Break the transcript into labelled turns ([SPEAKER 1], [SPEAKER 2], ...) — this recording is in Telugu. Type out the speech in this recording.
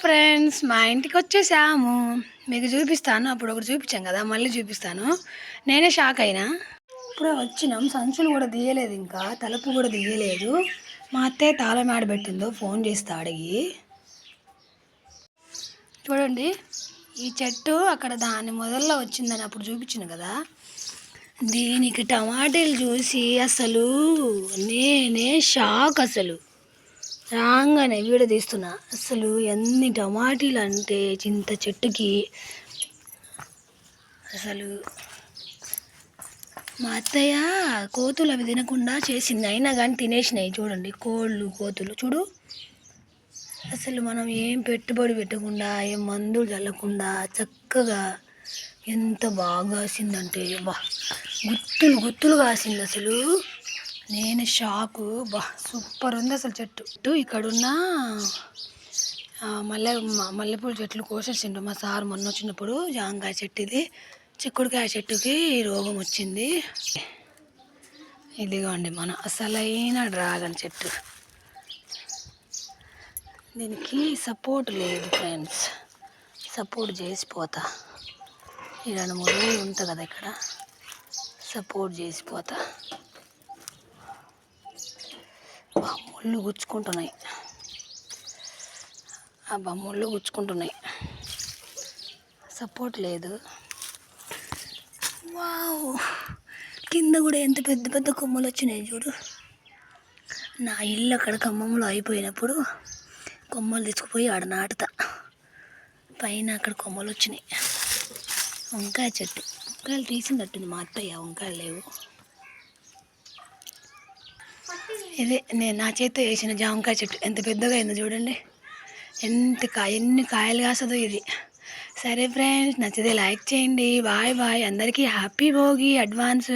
[SPEAKER 1] ఫ్రెండ్స్, మా ఇంటికి వచ్చేసాము. మీకు చూపిస్తాను. అప్పుడు ఒకటి చూపించాం కదా, మళ్ళీ చూపిస్తాను. నేనే షాక్ అయినా. ఇప్పుడే వచ్చినాం. సంచులు కూడా తీయలేదు, ఇంకా తలుపు కూడా తీయలేదు. మా అత్తయ్య తాళం ఆడబెట్టిందో ఫోన్ చేస్తా అడిగి. చూడండి, ఈ చెట్టు అక్కడ దాని మొదల్లో వచ్చిందని అప్పుడు చూపించింది కదా, దీనికి టమాటీలు చూసి అసలు నేనే షాక్. అసలు రాగానే వీడియో తీస్తున్నా. అసలు ఎన్ని టమాటీలు అంటే చింత చెట్టుకి. అసలు మా అత్తయ్య కోతులు అవి తినకుండా చేసింది, అయినా కానీ తినేసినాయి. చూడండి, కోళ్ళు కోతులు చూడు. అసలు మనం ఏం పెట్టుబడి పెట్టకుండా, ఏం మందులు చల్లకుండా చక్కగా ఎంత బాగా కాసిందంటే, బా గుత్తులు గుత్తులు కాసింది. అసలు నేను షాకు. బా సూపర్ ఉంది అసలు చెట్టు. ఇక్కడున్న మల్లెపూల చెట్లు కోసేసిండు మా సార్ మొన్న వచ్చినప్పుడు. జాంకాయ చెట్టు ఇది. చిక్కుడుకాయ చెట్టుకి రోగం వచ్చింది. ఇదిగోండి మన అసలైన డ్రాగన్ చెట్టు. దీనికి సపోర్ట్ లేదు ఫ్రెండ్స్, సపోర్ట్ చేసిపోతా. ఈ 2-3 రోజులు ఉంటుంది కదా ఇక్కడ, సపోర్ట్ చేసిపోతా. ముళ్ళు గుచ్చుకుంటున్నాయి, ముళ్ళు గుచ్చుకుంటున్నాయి, సపోర్ట్ లేదు. వావ్, కింద కూడా ఎంత పెద్ద పెద్ద కొమ్మలు వచ్చినాయి చూడు. నా ఇల్లు అక్కడ ఖమ్మంలో అయిపోయినప్పుడు కొమ్మలు తెచ్చుకుపోయి ఆడ నాటుతా. పైన అక్కడ కొమ్మలు వచ్చినాయి. వంకాయ చెట్టు, వంకాయలు తీసిందట్టుంది మా అత్తయ్య, వంకాయలు లేవు. ఇదే నేను నా చేతితో వేసిన జామకాయ చెట్టు ఎంత పెద్దగా అయిందో చూడండి. ఎన్ని కాయలు కాస్తుందో ఇది. సరే ఫ్రెండ్స్, నచ్చితే లైక్ చేయండి. Bye bye. అందరికీ హ్యాపీ భోగి అడ్వాన్స్.